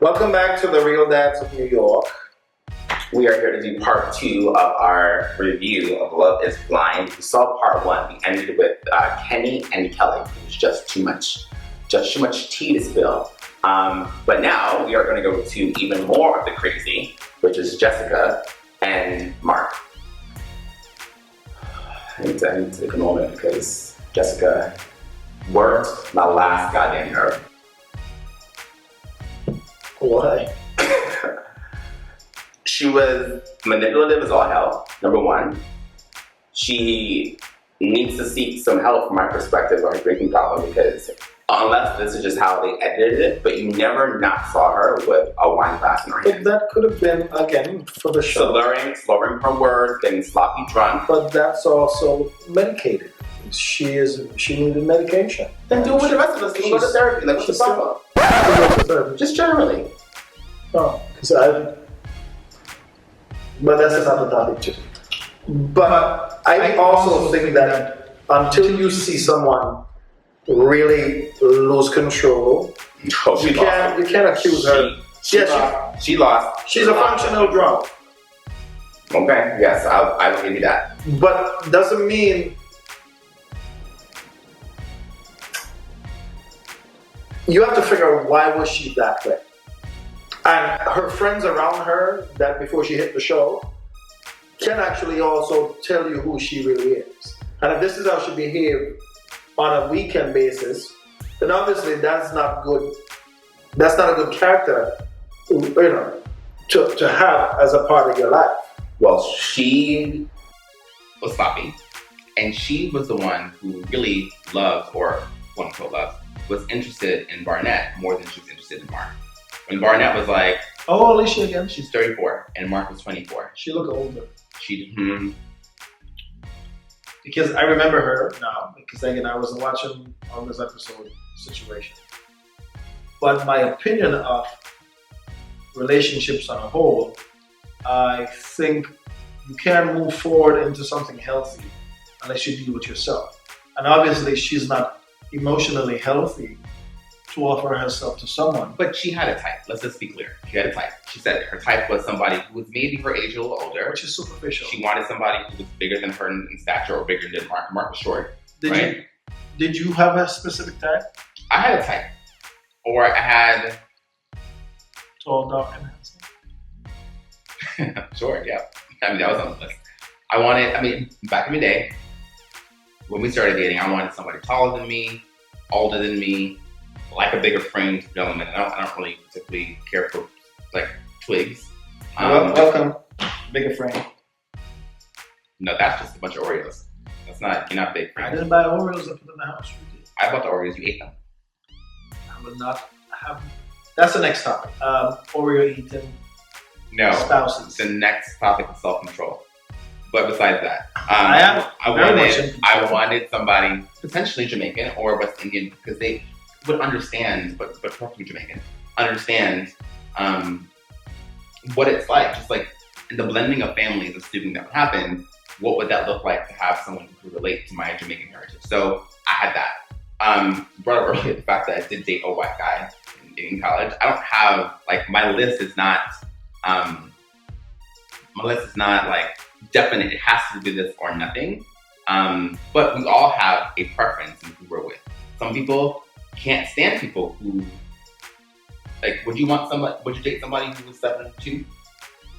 Welcome back to the Real Dads of New York. We are here to do part 2 of our review of Love is Blind. We saw part 1. We ended with Kenny and Kelly. It was just too much tea to spill. But now we are going to go to even more of the crazy, which is Jessica and Mark. I need to take a moment because Jessica worked my last goddamn nerve. Why? She was manipulative as all hell, number one. She needs to seek some help from my perspective on her drinking problem because unless this is just how they edited it, but you never not saw her with a wine glass in her But hand. that could have been, again, for the show. Slurring her words, getting sloppy drunk. But that's also medicated. She needed medication. Then do it with the rest of us. Go to therapy. Like, what's the problem? Just generally. Oh, but that's another topic too. But I also think that until you see someone really lose control, you can't accuse her. She lost. She's a functional drunk. Okay, yes, I will give you that. But doesn't mean you have to figure out why was she that way. And her friends around her, that before she hit the show, can actually also tell you who she really is. And if this is how she behaved on a weekend basis, then obviously that's not good. That's not a good character, to have as a part of your life. Well, she was sloppy, and she was the one who really loved, or quote unquote loved, was interested in Barnett more than she was interested in Mark. When Barnett was like, "How old is she again?" She's 34, and Mark was 24. She looked older. Because I remember her now, because again, I was watching on this episode situation. But my opinion of relationships on a whole, I think you can't move forward into something healthy unless you deal with yourself. And obviously, she's not emotionally healthy to offer herself to someone. But she had a type. Let's just be clear. She had a type. She said her type was somebody who was maybe her age a little older. Which is superficial. She wanted somebody who was bigger than her in stature or bigger than Mark. Mark was short. Did you have a specific type? I had a type. Or I had... Tall, dark, and handsome. Sure, yeah. I mean, that was on the list. Back in the day, when we started dating, I wanted somebody taller than me, older than me, like a bigger framed gentleman. I don't really particularly care for like twigs. Welcome, bigger frame. No, that's just a bunch of Oreos. That's not, you're not big frame. I didn't buy Oreos I put in the house. I bought the Oreos, you ate them. I would not have. That's the next topic. Oreo eating spouses. The next topic is self-control. But besides that, I wanted somebody potentially Jamaican or West Indian because they would understand, but probably Jamaican, understand what it's like. Just like in the blending of families, assuming that would happen, what would that look like to have someone who could relate to my Jamaican heritage? So I had that. Brought up earlier the fact that I did date a white guy in college. I don't have, like, my list is not like definite. It has to be this or nothing. But we all have a preference in who we're with. Some people can't stand people who, like, would you date somebody who was 7'2",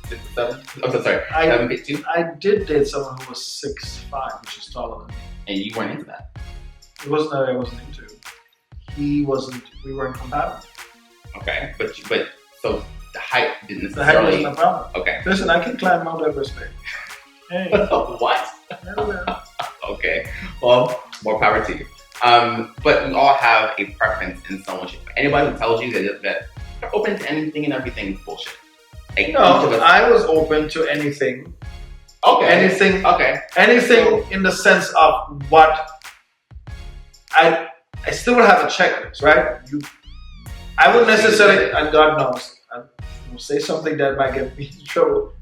6'7"? Oh, so sorry, 7'2". I did date someone who was 6'5", which is taller than me. And you weren't into that. It wasn't that I wasn't into it. He wasn't. We weren't compatible. Okay, but so the height didn't The height necessarily. wasn't a problem. Okay. Listen, I can climb Mount Everest, babe. Hey. What? Hello. Okay. Well, more power to you. But we all have a preference in some way. Anybody who tells you that they're open to anything and everything is bullshit. Like, No, I was open to anything. Okay. Anything. Okay. Anything in the sense of what I still would have a checklist, right? I wouldn't necessarily, and God knows, I will say something that might get me in trouble.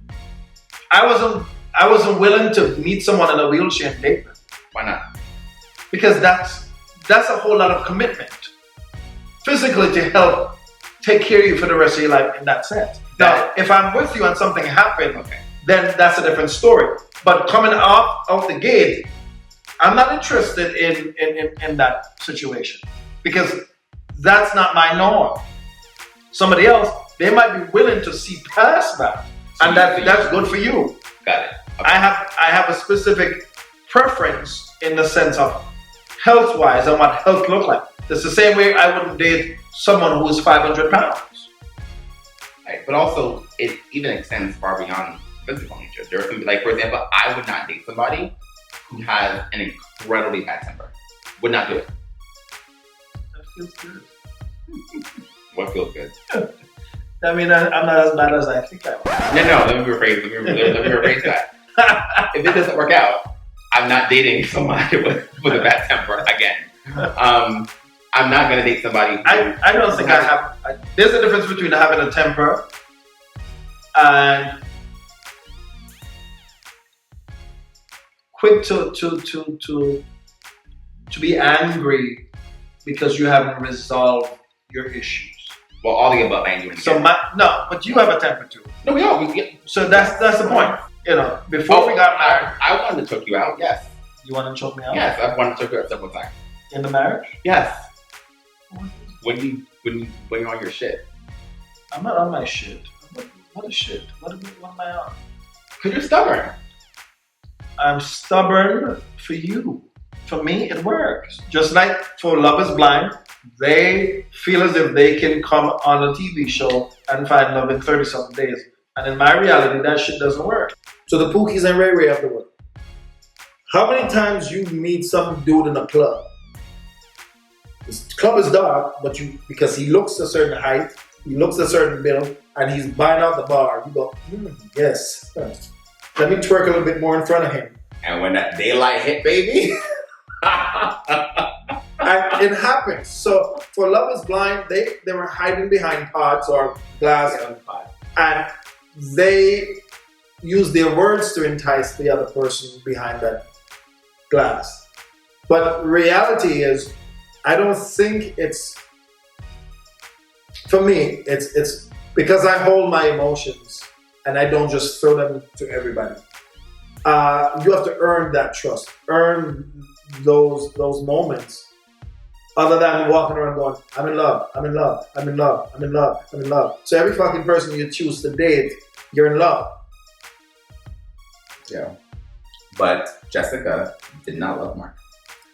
I wasn't willing to meet someone in a wheelchair and date them. Why not? Because that's a whole lot of commitment. Physically to help take care of you for the rest of your life in that sense. Now, if I'm with you and something happened, then that's a different story. But coming out the gate, I'm not interested in that situation because that's not my norm. Somebody else, they might be willing to see past that, and that's good for you. Got it. Okay. I have a specific preference in the sense of health-wise and what health look like. It's the same way I wouldn't date someone who is 500 pounds. Right. But also, it even extends far beyond physical nature. There are some, like, for example, I would not date somebody who has an incredibly bad temper. Would not do it. That feels good. What feels good? I mean, I'm not as bad as I think I am. No, let me rephrase that. If it doesn't work out, I'm not dating somebody with a bad temper again. I'm not going to date somebody who... I don't think I have... There's a difference between having a temper and quick to be angry because you haven't resolved your issues. Well, all the above, I ain't doing it. No, but you have a temper too. No, we all. So that's the point. You know, before we got married... I wanted to choke you out, yes. You want to choke me out? Yes, I've wanted to choke you out several times. In the marriage? Yes. When you're on your shit. I'm not on my shit. What is shit? What am I on? Because you're stubborn. I'm stubborn for you. For me, it works. Just like for Love is Blind, they feel as if they can come on a TV show and find love in 30-something days. And in my reality, that shit doesn't work. So the Pookies and Ray Ray of the world. How many times you meet some dude in a club? This club is dark, but because he looks a certain height, he looks a certain build, and he's buying out the bar, you go, yes. Let me twerk a little bit more in front of him. And when that daylight hit, baby. And it happens. So for Love is Blind, they were hiding behind pots or glass, and they use their words to entice the other person behind that glass. But reality is, I don't think it's, for me, it's because I hold my emotions and I don't just throw them to everybody. You have to earn that trust, earn those moments, other than walking around going, I'm in love, I'm in love, I'm in love, I'm in love, I'm in love. So every fucking person you choose to date, you're in love. Yeah. But Jessica did not love Mark.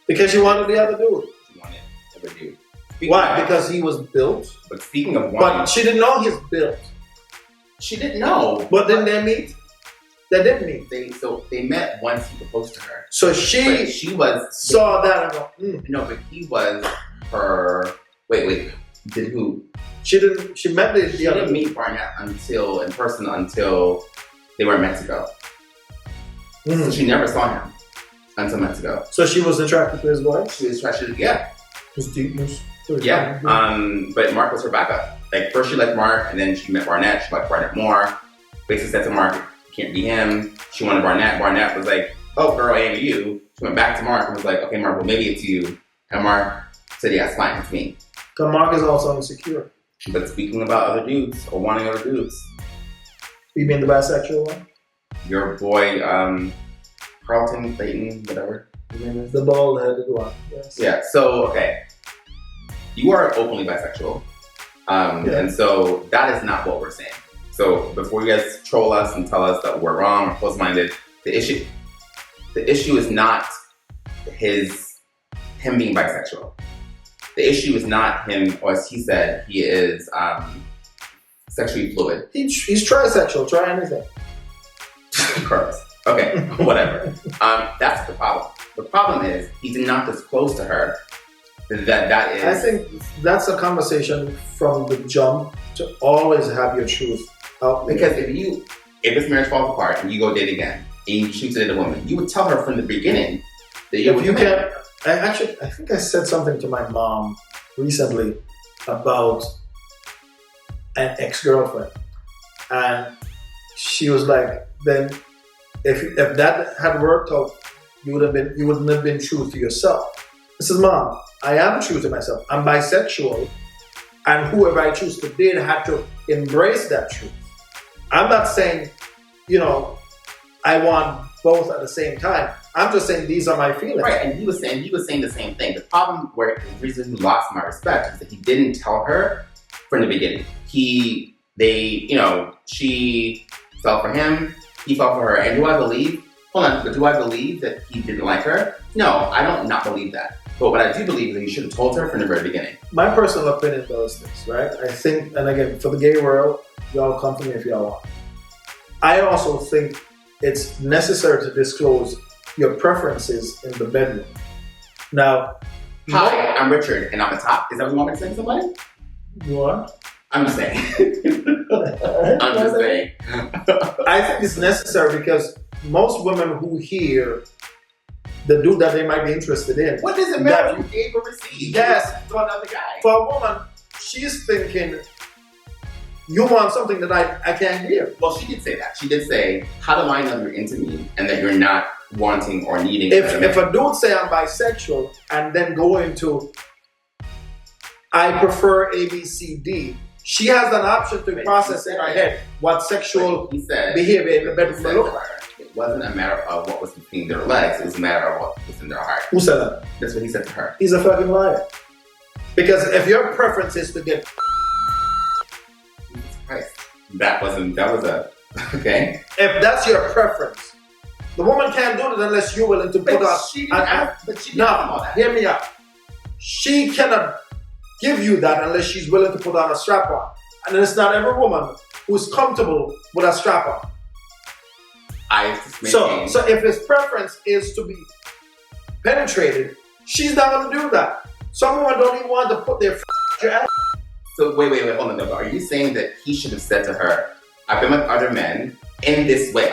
Because she wanted the other dude. She wanted the other dude. Why? Because he was built. But speaking of wanting... But she didn't know he's built. She didn't know. But didn't they meet? They didn't meet. They met once he proposed to her. So she saw that and go, No, but he was her... Wait. Did who? She met the She didn't meet Barnett in person until they were in Mexico. Mm-hmm. So she never saw him until Mexico. So she was attracted to his voice? She was attracted, yeah. His deepness? Yeah. But Mark was her backup. Like, first she liked Mark, and then she met Barnett. She liked Barnett more. Basically said to Mark, it can't be him. She wanted Barnett. Barnett was like, oh, girl, I am you. She went back to Mark and was like, okay, Mark, well, maybe it's you. And Mark said, yeah, it's fine, it's me. Because Mark is also insecure. But speaking about other dudes, or wanting other dudes. You mean the bisexual one? Your boy, Carlton, Clayton, whatever his name is. The bald-headed one, yes. Yeah, so, okay. You are openly bisexual. And so that is not what we're saying. So before you guys troll us and tell us that we're wrong or close-minded, the issue is not him being bisexual. The issue is not him, or as he said, he is sexually fluid. He's trisexual, try anything. Gross. Okay, whatever. That's the problem. The problem is he's not disclosed to her that is... I think that's a conversation from the jump to always have your truth out there. Because if this marriage falls apart and you go date again and you choose to date a woman, you would tell her from the beginning that you can't... I think I said something to my mom recently about an ex-girlfriend, and she was like, "Then, if that had worked out, you wouldn't have been true to yourself." I said, "Mom, I am true to myself. I'm bisexual, and whoever I choose to date had to embrace that truth. I'm not saying, I want both at the same time. I'm just saying these are my feelings. Right, and he was saying the same thing. The problem where the reason he lost my respect is that he didn't tell her from the beginning. She fell for him, he fell for her. And do I believe that he didn't like her? No, I don't not believe that. But what I do believe is that he should have told her from the very beginning. My personal opinion does this, right? I think, and again, for the gay world, y'all come to me if y'all want. I also think it's necessary to disclose your preferences in the bedroom. Now, hi, I'm Richard, and I'm the top. Is that what you want me to say to somebody? You want? I'm just saying. I'm just saying. I think it's necessary because most women who hear the dude that they might be interested in. What does it matter if you gave or received? Yes. To another guy. For a woman, she's thinking, you want something that I can't give. Well, she did say that. She did say, how do I know you're into me and that you're not wanting or needing? If a dude say I'm bisexual and then go into, I prefer A, B, C, D, she has an option to process in her head what sexual behavior in the bedroom will look like. It wasn't a matter of what was between their legs. It was a matter of what was in their heart. Who said that? That's what he said to her. He's a fucking liar. Because if your preference is to get Jesus Christ. That was okay. If that's your preference, the woman can't do it unless you're willing to put on. She didn't ask all that. Hear me out. She cannot give you that unless she's willing to put on a strap on. And it's not every woman who's comfortable with a strap on. So if his preference is to be penetrated, she's not going to do that. Some women don't even want to put their your ass. So wait, hold on. No. Are you saying that he should have said to her, I've been with other men in this way?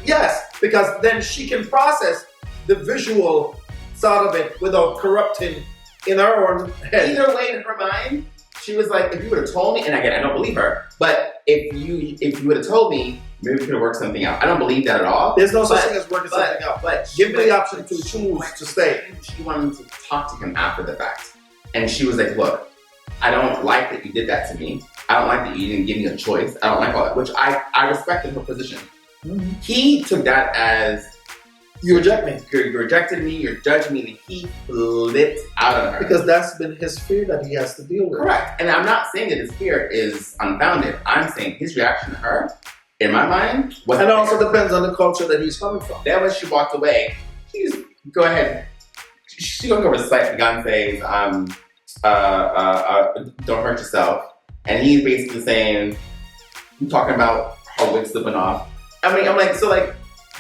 Yes, because then she can process the visual side of it without corrupting in her own head. Either way, in her mind, she was like, if you would have told me, and again, I don't believe her, but if you would have told me, maybe we could have worked something out. I don't believe that at all. There's no such thing as working something out. But give me the option to choose to stay. She wanted to talk to him after the fact. And she was like, look, I don't like that you did that to me. I don't like that you didn't give me a choice. I don't like all that, which I respected her position. Mm-hmm. He took that as, you reject me. You rejected me, you're judging me, and he flipped out on her. Because that's been his fear that he has to deal with. Correct. And I'm not saying that his fear is unfounded. I'm saying his reaction to her, in my mind, was and it also depends on the culture that he's coming from. Then when she walked away, she just, go ahead. She's going to go recite Beyonce's Don't Hurt Yourself. And he's basically saying, I'm talking about her wig slipping off. I mean, I'm like, so like,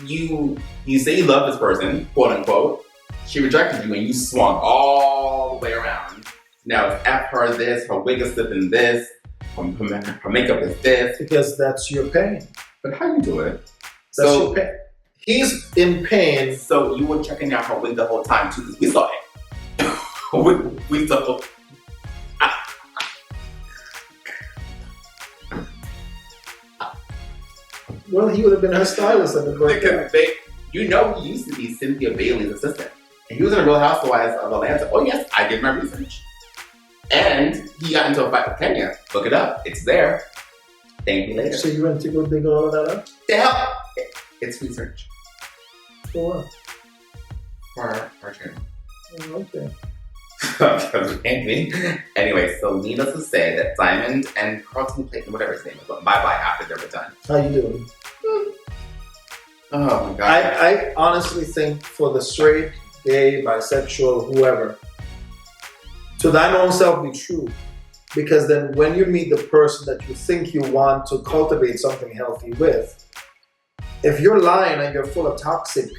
you say you love this person, quote unquote. She rejected you and you swung all the way around. Now it's F her this, her wig is slipping this, her makeup is this. Because that's your pain. But how you do it? That's your pain. He's in pain. So you were checking out her wig the whole time too, because we saw it. we saw it. Well, he would have been her stylist at the birthday. You know, he used to be Cynthia Bailey's assistant. And he was in the Real Housewives of Atlanta. Oh yes, I did my research. And he got into a fight with Kenya. Look it up. It's there. Thank you later. So you went to go dig all of that up? The hell? It's research. For what? For our channel. Oh, okay. Anyway, so needless to say that Diamond and Carlton Clayton, whatever his name is, went bye-bye after they were done. How you doing? Oh my God. I honestly think for the straight, gay, bisexual, whoever, to thine own self be true. Because then when you meet the person that you think you want to cultivate something healthy with, if you're lying and you're full of toxic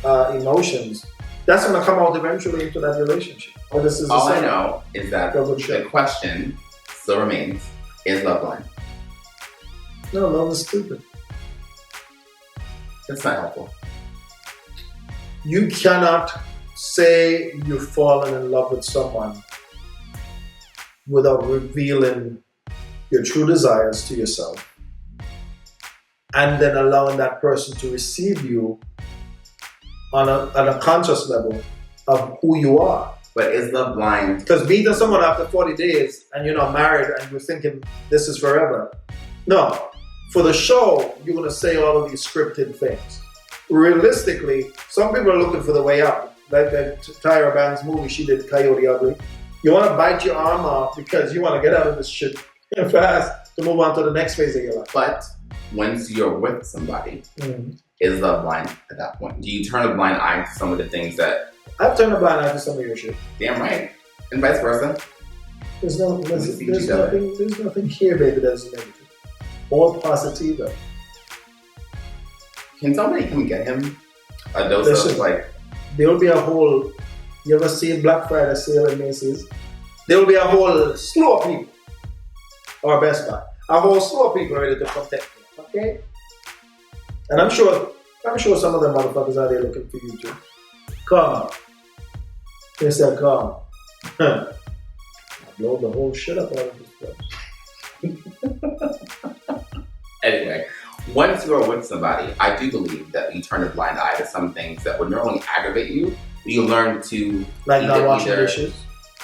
emotions, that's going to come out eventually into that relationship. Or this is all I know is that the question still remains, is love blind? No, love is stupid. That's not helpful. You cannot say you've fallen in love with someone without revealing your true desires to yourself and then allowing that person to receive you on a conscious level of who you are. But is Love Blind? Because meeting someone after 40 days and you're not married and you're thinking this is forever. No. For the show, you're going to say all of these scripted things. Realistically, some people are looking for the way out. Like that Tyra Banks movie she did, Coyote Ugly. You want to bite your arm off because you want to get out of this shit fast to move on to the next phase of your life. But once you're with somebody, is Love Blind at that point? Do you turn a blind eye to some of the things that... I've turned a blind eye to some of your shit. Damn right. And vice versa. There's nothing here, baby, that's negative. All positive. Can somebody come get him a dose of like... There will be a whole... You ever seen Black Friday sale at Macy's? There will be a whole slew of people. Or Best Buy. A whole slew of people ready to protect you. Okay? And I'm sure some of them motherfuckers out there looking for you too. Come. They said come. I blow the whole shit up out of this place. Anyway, once you are with somebody, I do believe that you turn a blind eye to some things that would normally aggravate you. You learn to... Like not washing dishes?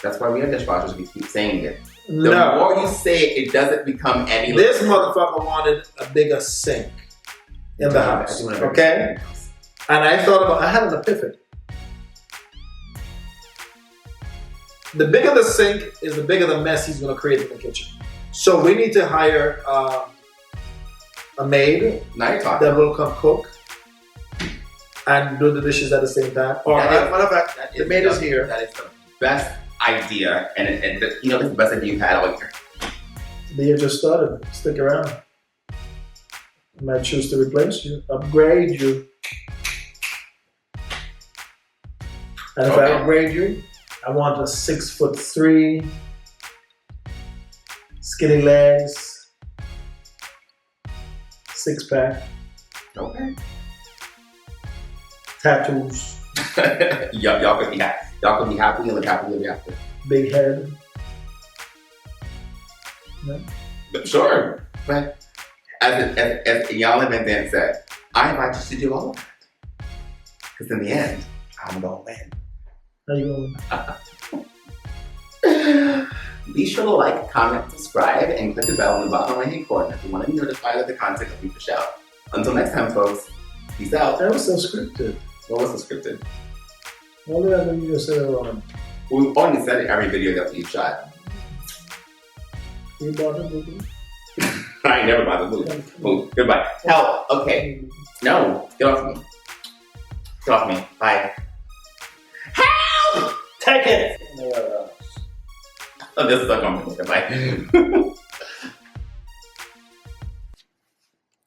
That's why we have dishwashers, we keep saying it. The more you say it, it doesn't become any... This motherfucker wanted a bigger sink in the house, okay? And I had an epiphany. The bigger the sink is, the bigger the mess he's gonna create in the kitchen. So we need to hire a maid that will come cook and do the dishes at the same time. Or matter of fact, the maid is here. That is the best idea, and you know, it's the best idea you've had all year. The year just started. Stick around. I might choose to replace you, upgrade you. And if I upgrade you, I want a 6'3", skinny legs, 6-pack. Okay. Tattoos. Y'all could be happy. Y'all could be happy and live happily ever after. Big head. No? Sure. But as Iyanla Vanzant said, I invite you to do all of that. Because in the end, I'm going to win. How you going? Be sure to like, comment, subscribe, and click the bell in the bottom right hand corner if you want to be notified of the content that we push out. Until next time, folks, peace out. That was so scripted. What was so scripted? What did I think you just said it wrong? We've only said it every video that we've shot. You bought the movie? I ain't never bought the movie. Move. Goodbye. Hell, okay. No, get off me. Get off me. Bye. Help! Take it! Oh, this is uncomfortable. Goodbye.